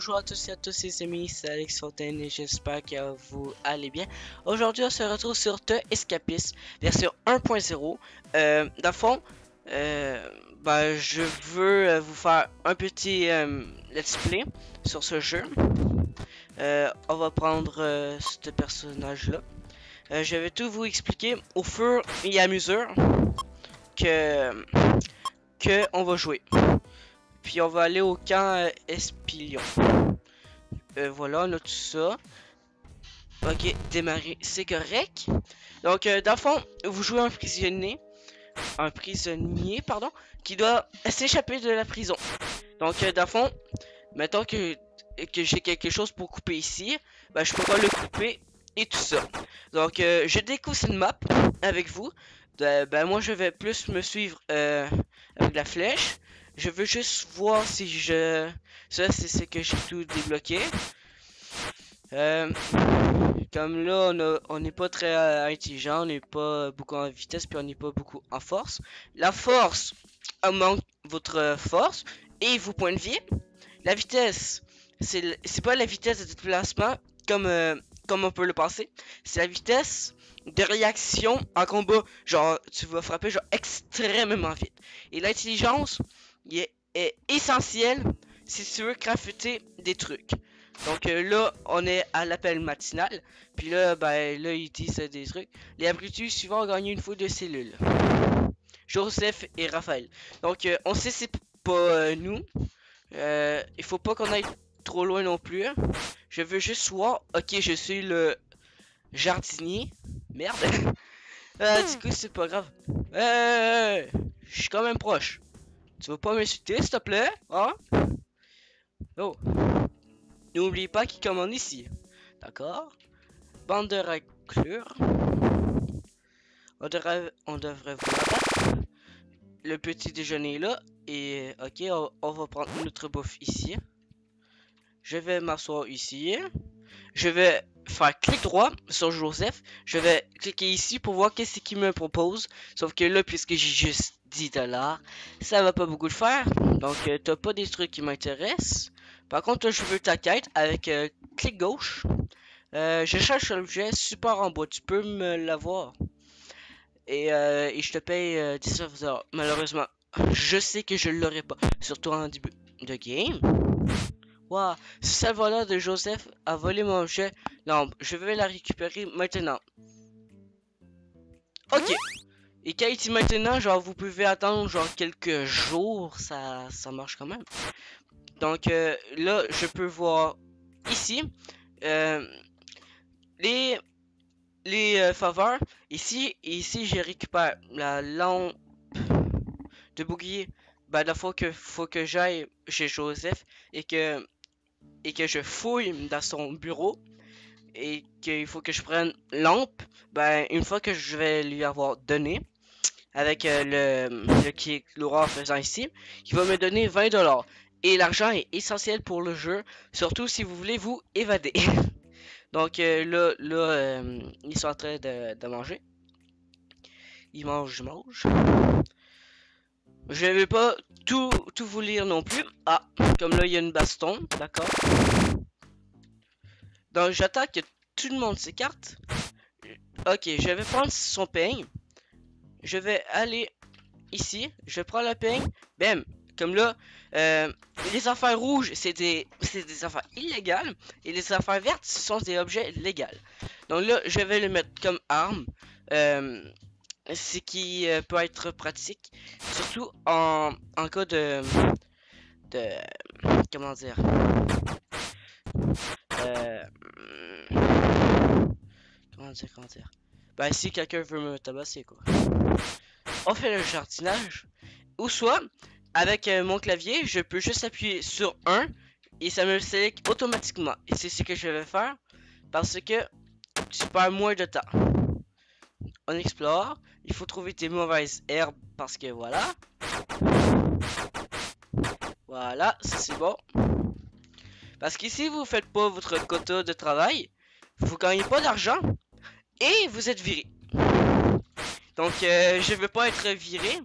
bonjour à tous et à tous les amis, c'est Alex Fontaine et j'espère que vous allez bien. Aujourd'hui on se retrouve sur The Escapist, version 1.0. Dans le fond, je veux vous faire un petit let's play sur ce jeu. On va prendre ce personnage là. Je vais tout vous expliquer au fur et à mesure que on va jouer. Puis on va aller au camp Espilion. Voilà, on a tout ça. Ok, démarrer, c'est correct. Donc, dans le fond, vous jouez un prisonnier, pardon, qui doit s'échapper de la prison. Donc, dans le fond, mettons que j'ai quelque chose pour couper ici, ben, je peux pas le couper et tout ça. Donc, je découvre cette map avec vous. Ben, moi, je vais plus me suivre avec la flèche. Je veux juste voir si je... Ça, c'est ce que j'ai tout débloqué. Comme là, on n'est pas très intelligent, on n'est pas beaucoup en vitesse, puis on n'est pas beaucoup en force. La force augmente votre force et vos points de vie. La vitesse, c'est pas la vitesse de déplacement comme on peut le penser. C'est la vitesse de réaction en combat. Genre, tu vas frapper genre extrêmement vite. Et l'intelligence est essentielle si tu veux crafter des trucs. Donc là, on est à l'appel matinal. Puis là, ben là, ils disent des trucs. Les abrutis suivants ont gagné une foule de cellules. Joseph et Raphaël. Donc, on sait c'est pas nous. Il faut pas qu'on aille trop loin non plus. Hein. Je veux juste voir. Ok, je suis le jardinier. Merde. Du coup, c'est pas grave. Je suis quand même proche. Tu vas pas m'insulter, s'il te plaît? Hein? Oh. N'oublie pas qui commande ici. D'accord? Bande de raclures. On devrait vous abattre. Le petit déjeuner est là. Et ok, on va prendre notre bouffe ici. Je vais m'asseoir ici. Je vais faire clic droit sur Joseph. Je vais cliquer ici pour voir qu'est-ce qu'il me propose. Sauf que là, puisque j'ai juste 10$, ça va pas beaucoup le faire. Donc, t'as pas des trucs qui m'intéressent. Par contre, je veux ta quête avec clic gauche. Je cherche l'objet super en bois. Tu peux me l'avoir. Et je te paye 19$. Malheureusement, je sais que je l'aurai pas. Surtout en début de game. Waouh, ce voleur de Joseph a volé mon objet. Non, je vais la récupérer maintenant. Ok. Et quand il dit maintenant, genre vous pouvez attendre genre quelques jours, ça marche quand même. Donc là, je peux voir ici les faveurs. Ici, je récupère la lampe de bouclier. Ben, la fois que faut que j'aille chez Joseph et que je fouille dans son bureau et qu'il faut que je prenne lampe, ben une fois que je vais lui avoir donné avec le qui l'aura en faisant ici, il va me donner 20$. Et l'argent est essentiel pour le jeu, surtout si vous voulez vous évader. Donc là, ils sont en train de manger. Ils mangent, je mange. Je vais pas tout vous lire non plus. Ah, comme là il y a une baston, d'accord. Donc j'attends que tout le monde s'écarte. Ok, je vais prendre son peigne. Je vais aller ici. Je prends le peigne. Bam. Comme là, les affaires rouges, c'est des affaires illégales. Et les affaires vertes, ce sont des objets légaux. Donc là, je vais le mettre comme arme. Ce qui peut être pratique. Surtout en cas de comment dire. Euh, comment dire. Ben si quelqu'un veut me tabasser quoi. On fait le jardinage. Ou soit, avec mon clavier, je peux juste appuyer sur 1 et ça me le sélectionne automatiquement. Et c'est ce que je vais faire parce que tu perds moins de temps. On explore. Il faut trouver tes mauvaises herbes parce que voilà. Voilà, ça c'est bon. Parce que si vous faites pas votre quota de travail, vous gagnez pas d'argent et vous êtes viré. Donc je veux pas être viré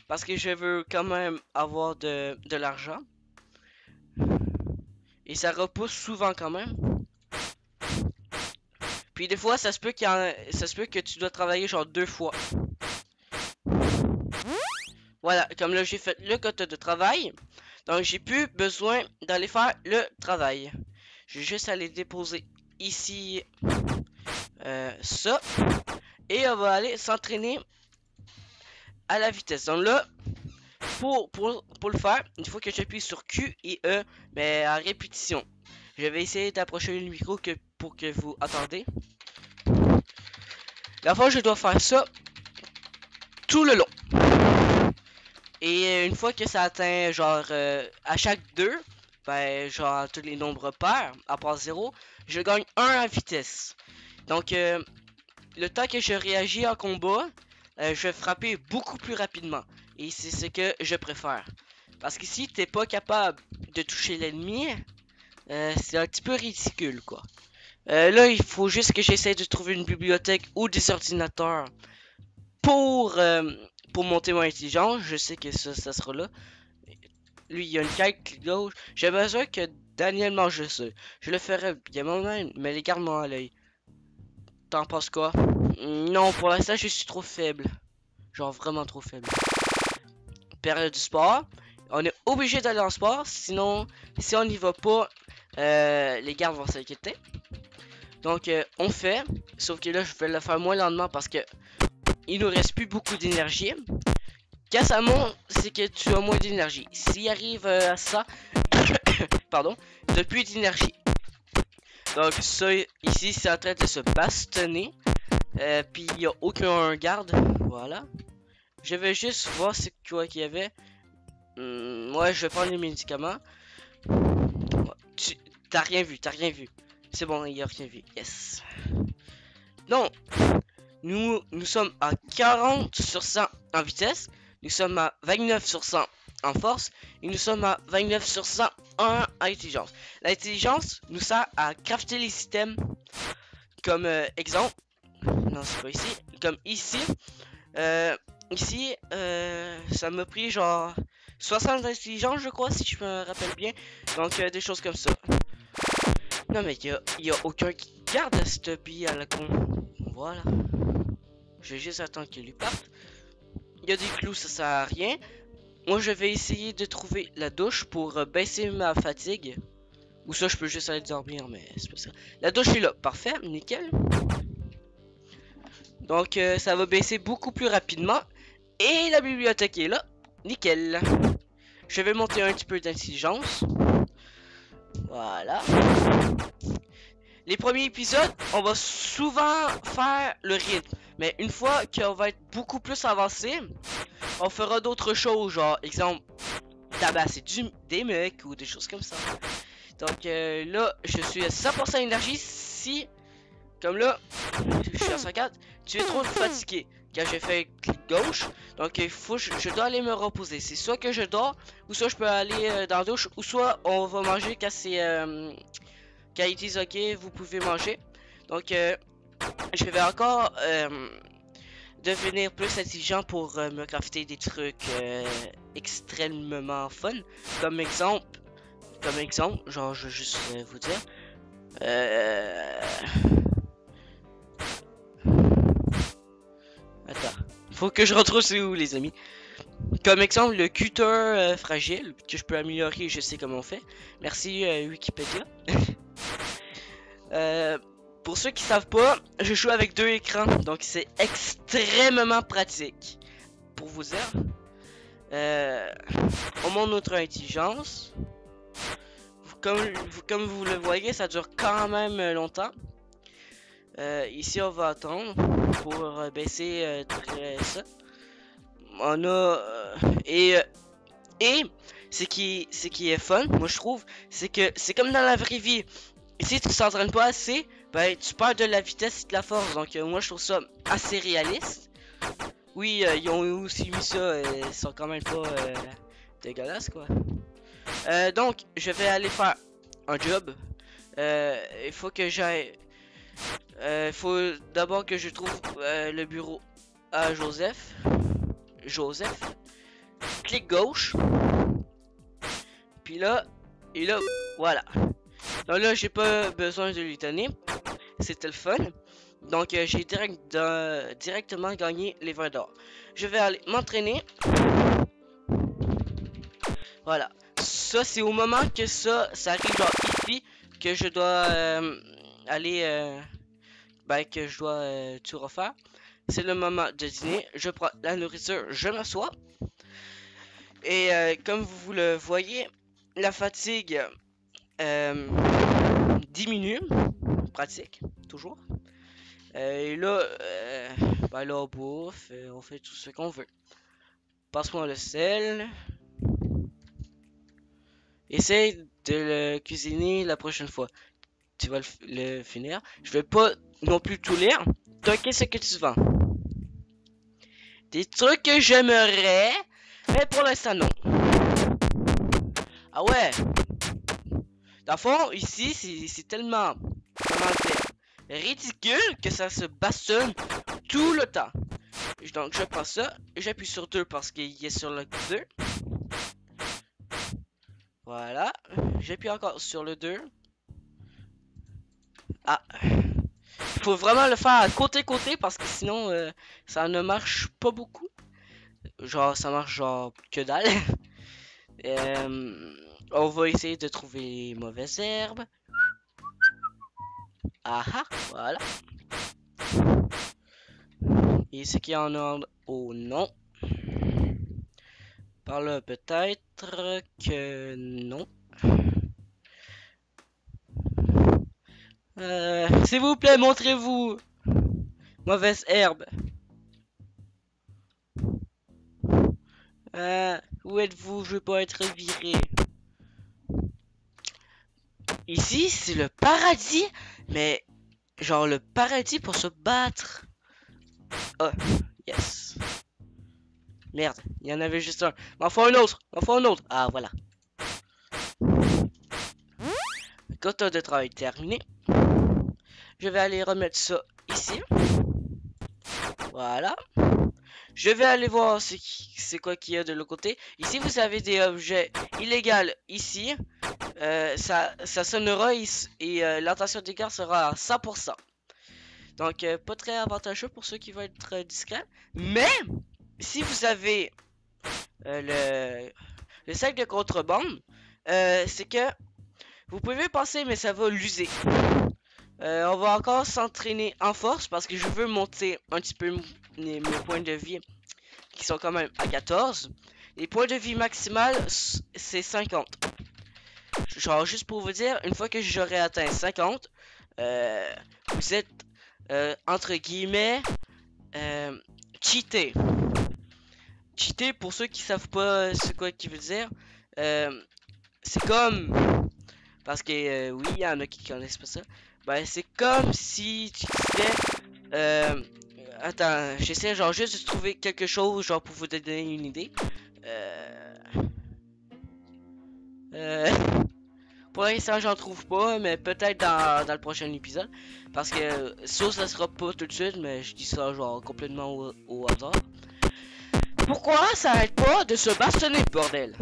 parce que je veux quand même avoir de l'argent. Et ça repousse souvent quand même. Puis des fois, ça se peut ça se peut que tu dois travailler genre 2 fois. Voilà, comme là j'ai fait le quota de travail. Donc j'ai plus besoin d'aller faire le travail. J'ai juste à aller déposer ici ça. Et on va aller s'entraîner à la vitesse. Donc là, pour le faire, il faut que j'appuie sur Q et E, mais à répétition. Je vais essayer d'approcher le micro pour que vous entendez. La fois, je dois faire ça tout le long. Et une fois que ça atteint, genre, à chaque 2, ben, genre, tous les nombres pairs, à part 0, je gagne 1 en vitesse. Donc, le temps que je réagis en combat, je vais frapper beaucoup plus rapidement. Et c'est ce que je préfère. Parce que si t'es pas capable de toucher l'ennemi, c'est un petit peu ridicule, quoi. Là, il faut juste que j'essaie de trouver une bibliothèque ou des ordinateurs pour, pour monter mon intelligence. Je sais que ça sera là. Lui, il y a une carte gauche. J'ai besoin que Daniel mange ça. Je le ferai bien moi-même, mais les garde-moi à l'œil. T'en penses quoi? Non, pour l'instant, je suis trop faible. Genre vraiment trop faible. Période du sport. On est obligé d'aller en sport, sinon, si on n'y va pas, les gardes vont s'inquiéter. Donc, on fait. Sauf que là, je vais le faire moins lentement parce que il nous reste plus beaucoup d'énergie. Quand ça monte, c'est que tu as moins d'énergie. S'il arrive à ça, pardon, tu n'as plus d'énergie. Donc, ça, ici, c'est en train de se bastonner. Puis, il n'y a aucun garde. Voilà. Je vais juste voir ce qu'il y avait. Ouais, je vais prendre les médicaments. T'as rien vu, t'as rien vu. C'est bon, il a rien vu. Yes. Donc, nous sommes à 40 sur 100 en vitesse. Nous sommes à 29 sur 100 en force. Et nous sommes à 29 sur 100 en intelligence. L'intelligence nous sert à crafter les systèmes. Comme exemple. Non, c'est pas ici. Comme ici. Ici, ça m'a pris genre 60 d'intelligence, je crois, si je me rappelle bien. Donc, des choses comme ça. Non, mais il y a aucun qui garde cette bille à la con. Voilà. Je vais juste attendre qu'il lui parte. Il y a des clous, ça sert à rien. Moi, je vais essayer de trouver la douche pour baisser ma fatigue. Ou ça, je peux juste aller dormir, mais c'est pas ça. La douche est là. Parfait, nickel. Donc, ça va baisser beaucoup plus rapidement. Et la bibliothèque est là. Nickel. Je vais monter un petit peu d'intelligence. Voilà. Les premiers épisodes, on va souvent faire le rythme. Mais une fois qu'on va être beaucoup plus avancé, on fera d'autres choses. Genre, exemple, tabasser des mecs ou des choses comme ça. Donc là, je suis à 100% énergie. Si, comme là, je suis à 104, tu es trop fatigué. Quand j'ai fait clic gauche, donc il faut je dois aller me reposer. C'est soit que je dors, ou soit je peux aller dans la douche, ou soit on va manger quand c'est quand ils disent ok, vous pouvez manger. Donc je vais encore devenir plus intelligent pour me crafter des trucs extrêmement fun. Comme exemple, genre je vais juste vous dire. Attends. Faut que je retrouve c'est où les amis. Comme exemple, le cutter fragile, que je peux améliorer, je sais comment on fait. Merci Wikipédia. Pour ceux qui savent pas, je joue avec 2 écrans, donc c'est extrêmement pratique. Pour vous dire, on monte notre intelligence. Comme vous le voyez, ça dure quand même longtemps. Ici, on va attendre pour baisser ça. On a et ce qui est fun, moi je trouve, c'est que c'est comme dans la vraie vie. Si tu t'entraînes pas assez, ben tu perds de la vitesse et de la force. Donc moi je trouve ça assez réaliste. Oui, ils ont aussi mis ça, ils sont quand même pas dégueulasses quoi. Donc je vais aller faire un job. Il faut que j'aille. Il faut d'abord que je trouve le bureau à Joseph. Clic gauche. Puis là, et là, voilà. Donc là, j'ai pas besoin de lui donner. C'était le fun. Donc j'ai directement gagné les 20 d'or. Je vais aller m'entraîner. Voilà. Ça, c'est au moment que ça arrive genre ici que je dois aller... ben, que je dois tout refaire. C'est le moment de dîner. Je prends la nourriture, je m'assois. Et comme vous le voyez, la fatigue diminue. Pratique, toujours. Et là, ben là, on bouffe, on fait tout ce qu'on veut. Passe-moi le sel. Essaye de le cuisiner la prochaine fois. Tu vas le finir. Je vais pas non plus tout lire. Toi, qu'est-ce que tu vends? Des trucs que j'aimerais, mais pour l'instant, non. Ah ouais. Dans le fond, ici, c'est tellement, comment dire, ridicule que ça se bastonne tout le temps. Donc, je prends ça, j'appuie sur 2 parce qu'il est sur le 2. Voilà. J'appuie encore sur le 2. Ah. Il faut vraiment le faire côté-côté parce que sinon, ça ne marche pas beaucoup. Genre, ça marche genre que dalle. On va essayer de trouver les mauvaises herbes. Ah ah, voilà. Et ce qu'il y en a... Oh non. Par là, peut-être que non. S'il vous plaît, montrez-vous. Mauvaise herbe. Où êtes-vous? Je veux pas être viré. Ici, c'est le paradis, mais genre le paradis pour se battre. Oh, yes. Merde, il y en avait juste un. M'en faut un autre, m'en faut un autre. Ah, voilà. Quota de travail terminé. Je vais aller remettre ça ici. Voilà. Je vais aller voir c'est quoi qu'il y a de l'autre côté. Ici, vous avez des objets illégaux ici. Ça sonnera et l'intention des gardes sera à 100%. Donc, pas très avantageux pour ceux qui veulent être discrets. Mais, si vous avez le sac de contrebande, c'est que vous pouvez passer, mais ça va l'user. On va encore s'entraîner en force parce que je veux monter un petit peu mes points de vie qui sont quand même à 14. Les points de vie maximal, c'est 50. Genre, juste pour vous dire, une fois que j'aurai atteint 50, vous êtes, entre guillemets, cheaté. Cheaté, pour ceux qui savent pas ce quoi qui veut dire, c'est comme... Parce que, oui, il y en a qui connaissent pas ça. Ben, c'est comme si tu disais... attends, j'essaie genre juste de trouver quelque chose, genre pour vous donner une idée. Pour l'instant, j'en trouve pas, mais peut-être dans le prochain épisode. Parce que ça sera pas tout de suite, mais je dis ça genre complètement au hasard. Pourquoi ça arrête pas de se bastonner, bordel?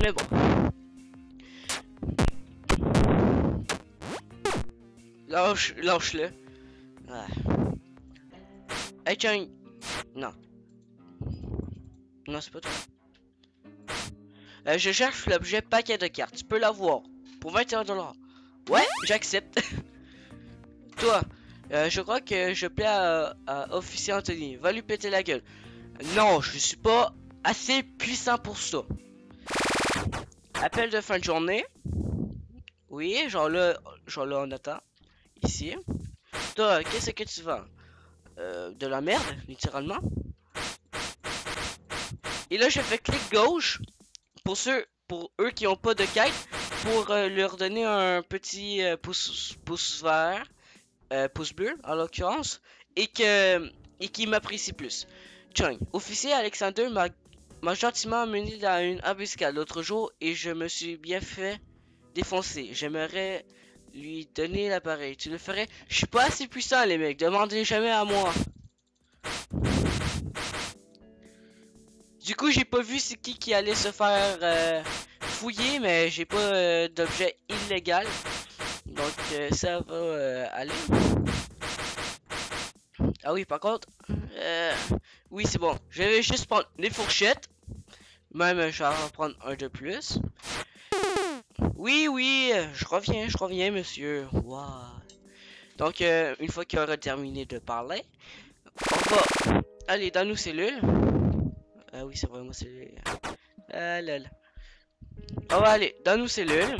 Mais bon. Lâche-le. Ouais. Hey, tiens. Non. Non, c'est pas toi. Je cherche l'objet paquet de cartes. Tu peux l'avoir. Pour 21$. Ouais, j'accepte. Toi, je crois que je plais à Officier Anthony. Va lui péter la gueule. Non, je suis pas assez puissant pour ça. Appel de fin de journée. Oui, genre là on attend. Ici. Toi, qu'est-ce que tu vends? De la merde, littéralement. Et là, je fais clic gauche pour eux qui ont pas de quête, pour leur donner un petit pouce vert, pouce bleu en l'occurrence, et qui m'apprécie plus. Chung, officier Alexander m'a gentiment amené dans une embuscade l'autre jour et je me suis bien fait défoncer. J'aimerais lui donner l'appareil. Tu le ferais? Je suis pas assez puissant, les mecs. Demandez jamais à moi. Du coup, j'ai pas vu c'est qui allait se faire fouiller, mais j'ai pas d'objet illégal. Donc ça va aller. Ah oui, par contre, oui, c'est bon. Je vais juste prendre les fourchettes. Même, je vais en prendre un de plus. Oui, oui, je reviens, monsieur. Wow. Donc, une fois qu'il aura terminé de parler, on va aller dans nos cellules. Ah oui, c'est vraiment cellules. Ah là là. On va aller dans nos cellules.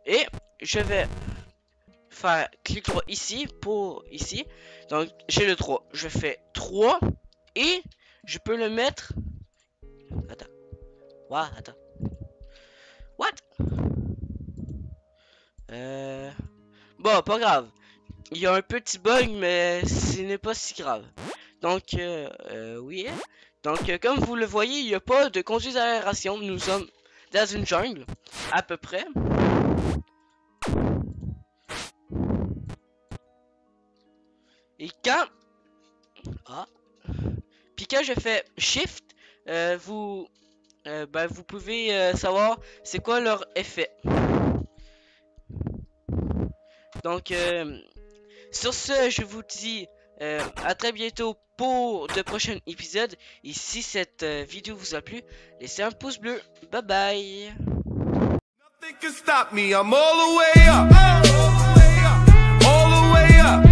Et je vais faire clic droit ici pour ici. Donc, j'ai le 3. Je fais 3 et je peux le mettre. Attends. What? Attends. What? Bon, pas grave. Il y a un petit bug, mais ce n'est pas si grave. Donc, oui. Donc, comme vous le voyez, il n'y a pas de conduite d'aération. Nous sommes dans une jungle, à peu près. Et quand... Ah. Puis quand je fais Shift, vous pouvez savoir c'est quoi leur effet. Donc, sur ce, je vous dis à très bientôt pour de prochains épisodes. Et si cette vidéo vous a plu, laissez un pouce bleu. Bye bye. Nothing can stop me. I'm all the way up. All the way up.